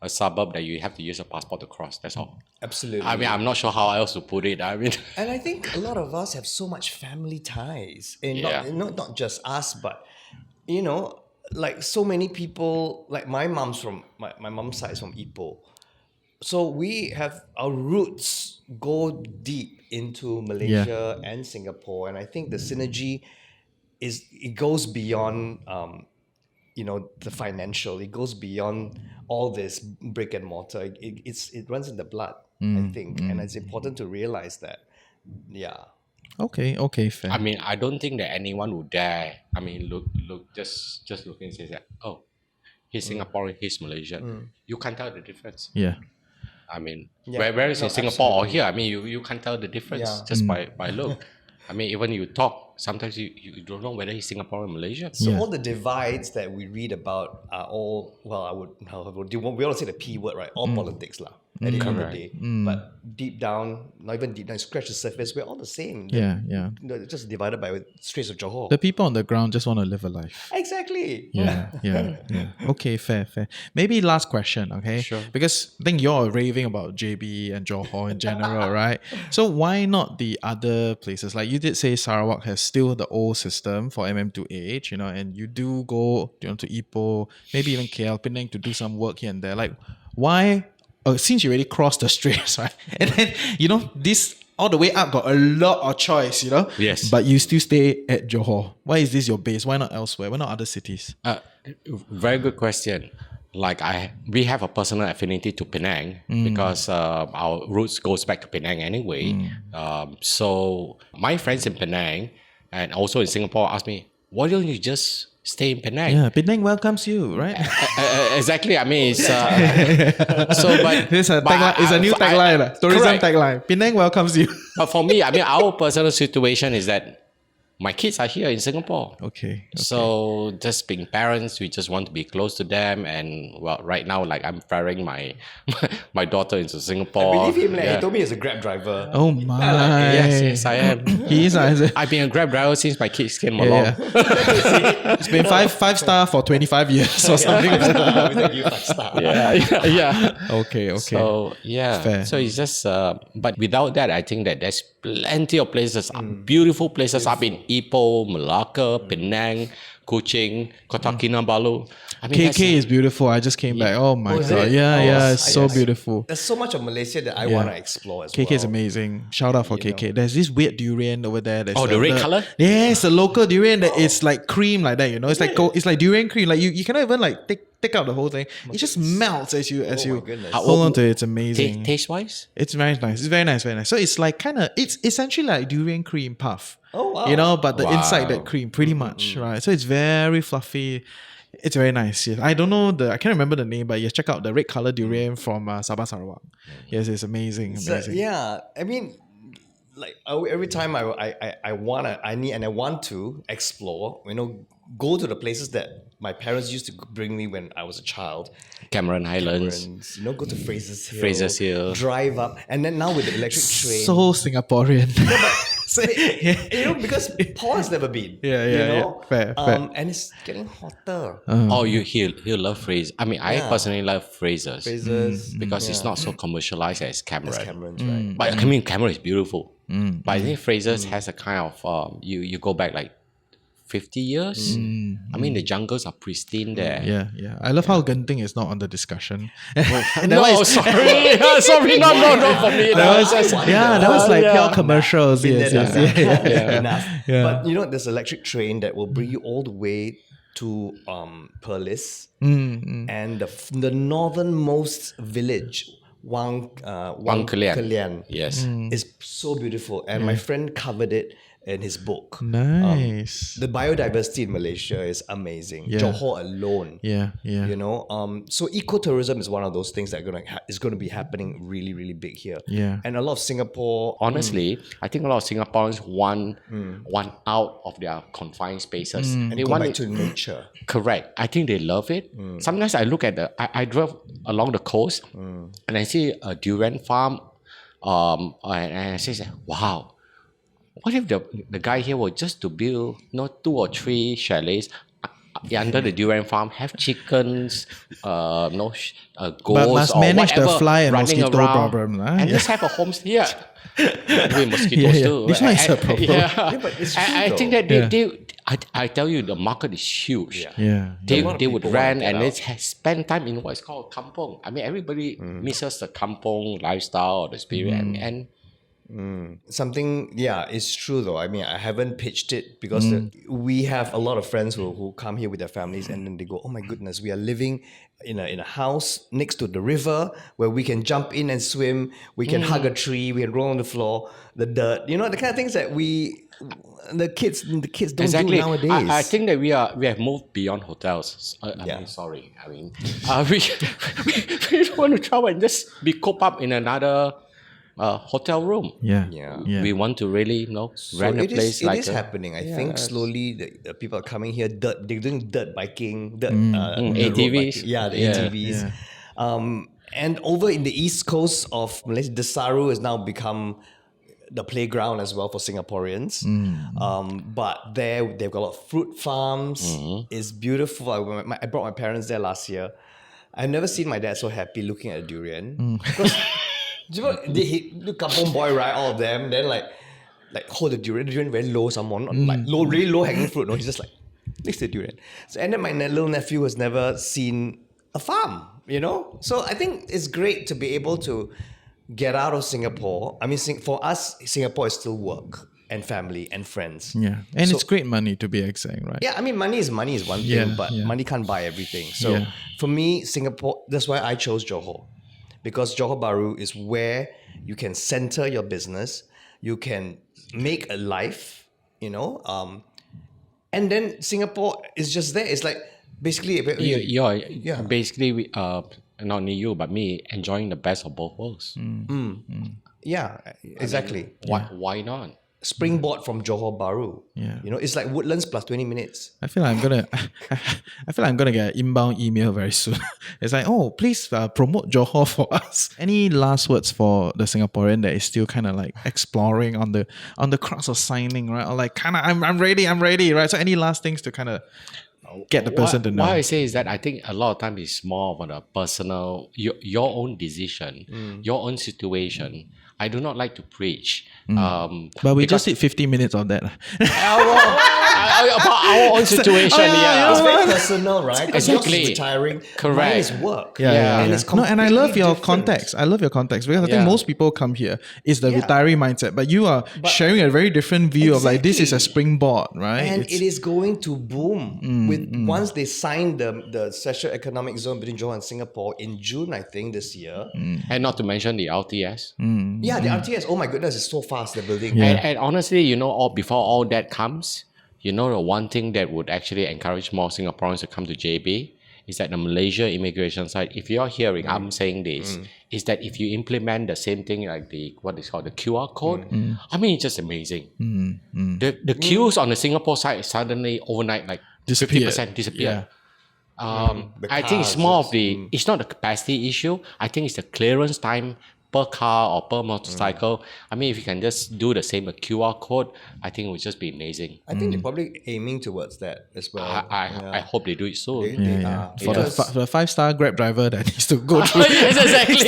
suburb that you have to use a passport to cross. That's all. Absolutely. I mean, I'm not sure how else to put it. I mean, and I think a lot of us have so much family ties, and not just us, but like so many people. Like my mom's from my mom's side is from Ipoh, so we have our roots go deep into Malaysia and Singapore, and I think the synergy it goes beyond the financial. It goes beyond all this brick and mortar. It runs in the blood, I think, and it's important to realize that. Yeah. Okay, fair. I mean, I don't think that anyone would dare. I mean, look, just looking and say that, oh, he's Singaporean, he's Malaysian. You can't tell the difference. Yeah. I mean, whereas in Singapore or here, I mean, you can't tell the difference just by look. I mean, even you talk, sometimes you don't know whether he's Singaporean or Malaysian. So all the divides that we read about are all, we all say the P word, right? All politics lah. At the end of the day. But deep down, not even deep down, scratch the surface, we're all the same. Yeah. Just divided by Straits of Johor. The people on the ground just want to live a life. Exactly. Yeah. Okay, fair. Maybe last question, okay? Sure. Because I think you're raving about JB and Johor in general, right? So why not the other places? Like you did say Sarawak has still the old system for MM2H, and you do go to Ipoh, maybe even KL, Penang to do some work here and there. Like, why? Since you already crossed the straits, right? And then, this all the way up got a lot of choice, Yes. But you still stay at Johor. Why is this your base? Why not elsewhere? Why not other cities? Very good question. Like we have a personal affinity to Penang because our roots goes back to Penang anyway. So my friends in Penang and also in Singapore asked me, why don't you just stay in Penang? Yeah, Penang welcomes you, right? Exactly. I mean, it's but It's a new tagline, tourism tagline. Penang welcomes you. But for me, I mean, our personal situation is that my kids are here in Singapore. Okay. So just being parents, we just want to be close to them. And well, right now, like I'm ferrying my my daughter into Singapore. I believe him. Like, he told me he's a Grab driver. Oh my. Yes, I am. He is. I've been a Grab driver since my kids came along. It's been five star for 25 years or something like that. With a five-star. Yeah. Okay. So yeah, Fair. so it's just. But without that, I think that there's plenty of places, beautiful places up in Ipoh, Malacca, Penang, Kuching, Kota Kinabalu. I mean, KK is beautiful. I just came back. Oh my is god. it? Yeah, it's so Yes. beautiful. There's so much of Malaysia that I want to explore as well. KK is amazing. Shout out for KK. There's this weird durian over there. There's the red colour? Yes, the local durian that is like cream like that. You know, it's like durian cream. Like you cannot even like take out the whole thing. It just melts as you my goodness. hold on to it. It's amazing. Taste wise, It's very nice. It's very nice, very nice. So it's like it's essentially like durian cream puff. Oh, wow. You know, but the Wow. inside that cream, pretty much, right? So it's very fluffy. It's very nice. Yes. I don't know I can't remember the name, but yes, check out the red color durian from Sabah Sarawak. Yes, it's amazing. So, Amazing. yeah, I mean, like every time I want to explore, go to the places that my parents used to bring me when I was a child. Cameron Highlands. Go to Fraser's Hill. drive up, and then now with the electric train. So Singaporean. Because Paul has never been. Yeah. Fair. And it's getting hotter. Oh, he'll love Fraser. I mean, I personally love Fraser's Phrases because it's not so commercialized as Cameron. Cameron's, right? But I mean, Cameron is beautiful. But I think Fraser's has a kind of you go back like 50 years. I mean, the jungles are pristine there. Yeah. I love how Genting is not on the discussion. No, sorry, sorry, not for me. That was like pure commercials. Yes. Enough. Yeah. But there's an electric train that will bring you all the way to Perlis and the northernmost village, Wang Kelian. Yes. Is so beautiful, and my friend covered it in his book. Nice. The biodiversity in Malaysia is amazing. Yeah. Johor alone. Yeah. So ecotourism is one of those things that is going to be happening really, really big here. Yeah. And a lot of Singapore. Honestly, I think a lot of Singaporeans want out of their confined spaces. And They go want back it. to nature. Correct. I think they love it. Sometimes I look at I drove along the coast and I see a durian farm, and I say, wow. What if the guy here were just to build 2 or 3 chalets under the durian farm, have chickens, goats But must or manage whatever the fly and running mosquito around, problem, and yeah. just have a homestay. Yeah, with mosquitoes too. This one is a problem. Yeah, but it's true I think though. that I tell you, the market is huge. Yeah. They A lot of would people wanna rent get and out. they spend time in what is called kampong. I mean, everybody misses the kampong lifestyle or the spirit, and Something, it's true though. I mean, I haven't pitched it because we have a lot of friends who come here with their families, and then they go, "Oh my goodness, we are living in a house next to the river where we can jump in and swim, we can hug a tree, we can roll on the floor, the dirt, the kind of things that the kids don't exactly. do nowadays." I think that we have moved beyond hotels. I mean, sorry. I mean, we don't want to travel and just be cooped up in another hotel room. Yeah. We want to really, rent a place it is happening. I think slowly the people are coming here. They're doing dirt biking, on the road ATVs. biking. The ATVs. And over in the east coast of Malaysia, Desaru has now become the playground as well for Singaporeans. But there they've got a lot of fruit farms. It's beautiful. I brought my parents there last year. I've never seen my dad so happy looking at a durian. Because do you know the kampong boy, right? All of them. Then like hold the durian very low, someone really low hanging fruit. No, he's just like next to the durian. So, and then my little nephew has never seen a farm. So I think it's great to be able to get out of Singapore. I mean, for us, Singapore is still work and family and friends. Yeah. And it's great money to be exact, right? Yeah, I mean, money is one thing, but money can't buy everything. So for me, Singapore, that's why I chose Johor. Because Johor Bahru is where you can center your business, you can make a life, and then Singapore is just there. It's like basically you're basically not only you but me enjoying the best of both worlds. Yeah, exactly. Why not? springboard from Johor Bahru. Yeah. You know, it's like Woodlands plus 20 minutes. I feel like I'm gonna get an inbound email very soon. It's like, oh, please promote Johor for us. Any last words for the Singaporean that is still kind of like exploring on the crux of signing, right? Or like kind of I'm ready, right? So any last things to kind of get the person to know? What I say is that I think a lot of time it's more of a personal, your own decision, your own situation. I do not like to preach. But we just did 50 minutes on that. About our own situation, It's very personal, right? Because Exactly. yours is retiring. Correct. Mine is work. Yeah. And it's No, and I love your completely context. I love your context because I think Yeah. most people come here is the retiree mindset, but you are sharing a very different view of like this is a Exactly. springboard, right? And It's- it is going to boom with once they sign the special economic zone between Johor and Singapore in June, I think, this year. And not to mention the LTS. Yeah, the RTS. Oh my goodness, it's so fast. They're building. And honestly, before all that comes, the one thing that would actually encourage more Singaporeans to come to JB is that the Malaysia immigration side, if you're hearing, I'm saying this, is that if you implement the same thing like what is called the QR code, I mean, it's just amazing. The queues on the Singapore side suddenly overnight like Disappeared. 50% disappear. The I think it's cars more is- of it's not the capacity issue. I think it's the clearance time per car or per motorcycle. I mean, if you can just do the same QR code, I think it would just be amazing. I think they're probably aiming towards that as well. I hope they do it soon. They yeah. are. For Because- the 5-star Grab driver that needs to go through Yes, exactly.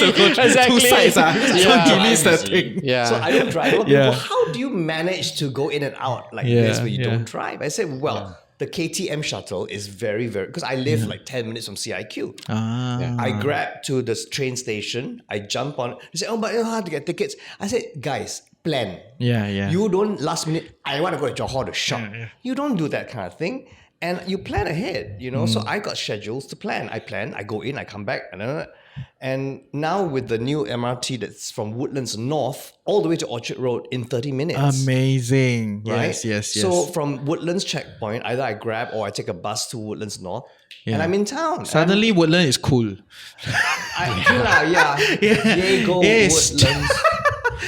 Exactly. 2 sides. Yeah. So he needs the thing. Yeah. So I don't drive. Okay, Yeah. well, how do you manage to go in and out like Yeah, this when you yeah. don't drive? I said, well, the KTM shuttle is very, very, because I live like 10 minutes from CIQ. I grab to the train station, I jump on, they say, oh, but you know how to get tickets. I said, guys, plan. Yeah. You don't last minute, I want to go to Johor to shop. You don't do that kind of thing. And you plan ahead, So I got schedules to plan. I plan, I go in, I come back, and now with the new MRT that's from Woodlands North all the way to Orchard Road in 30 minutes. Amazing. Right? Yes. So from Woodlands checkpoint, either I grab or I take a bus to Woodlands North, and I'm in town. Suddenly Woodland is cool. Diego Yes. Woodlands.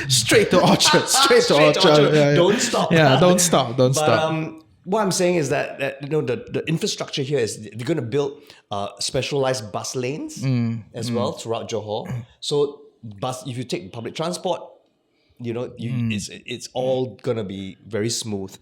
Straight to Orchard. Straight to Orchard. Yeah. Don't stop. Yeah, don't stop. Don't But stop. what I'm saying is that the infrastructure here is they're going to build specialized bus lanes as well throughout Johor. So if you take public transport, it's all going to be very smooth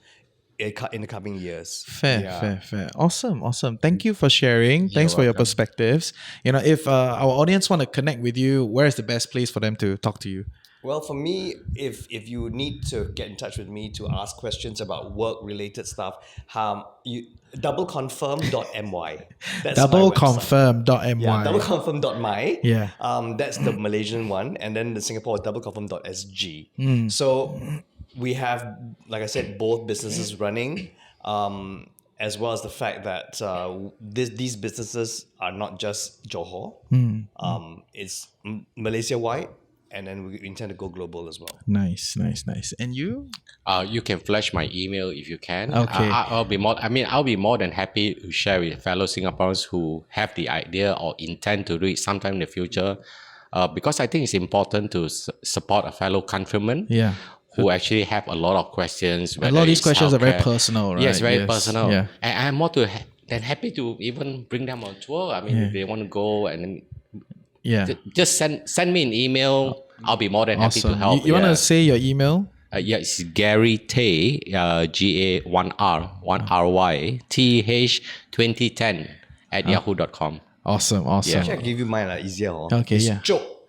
in the coming years. Fair. Awesome. Thank you for sharing. Thanks for your welcome. perspectives. If our audience want to connect with you, where is the best place for them to talk to you? Well, for me, if you need to get in touch with me to ask questions about work-related stuff, doubleconfirm.my. That's my website. Doubleconfirm.my. Yeah, doubleconfirm.my. Yeah. That's the Malaysian one. And then the Singapore doubleconfirm.sg. So we have, like I said, both businesses running, as well as the fact that these businesses are not just Johor. It's Malaysia-wide. And then we intend to go global as well. Nice. And you? You can flash my email if you can. Okay. I'll be more than happy to share with fellow Singaporeans who have the idea or intend to do it sometime in the future. Because I think it's important to support a fellow countryman. Yeah. Who actually have a lot of questions. A lot of these it's questions are very healthcare. personal, right? Yes, very personal. Yeah. And I'm more than happy to even bring them on tour. I mean, if they want to go and then just send me an email. I'll be more than happy to Awesome. help. You want to say your email? It's Gary Teh, GA1RY, TH 2010 at yahoo.com. Awesome. Actually, I can give you mine easier. Okay, It's yeah. Chope.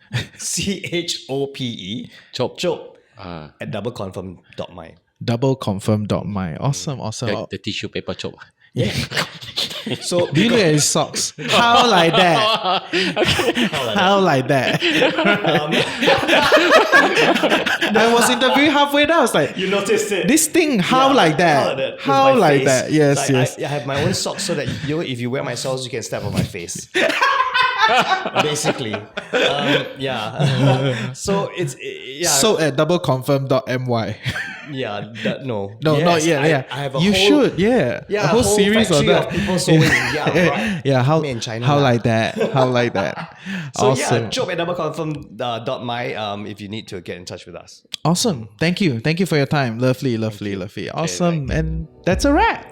CHOPE. Chope. At doubleconfirm.my. Doubleconfirm.my. Awesome. The tissue paper chope. So Do you look at his socks? How like that? How like that? I was interviewing halfway down. I was like, you noticed it. this thing, how like that? With How my like face. that? Yes, So yes. I have my own socks so that if you wear my socks, you can step on my face. Basically, so it's So at doubleconfirm.my. Yeah, no. No, not Yes, yet. Yeah, I have a you whole, should. Yeah, Yeah, a whole series on factory that. of people sewing. Yeah, right. Yeah, how Made in China how lah. like that? How like that? So Awesome. yeah, job@doubleconfirm.my if you need to get in touch with us. Awesome. Thank you for your time. Lovely. Awesome. And that's a wrap.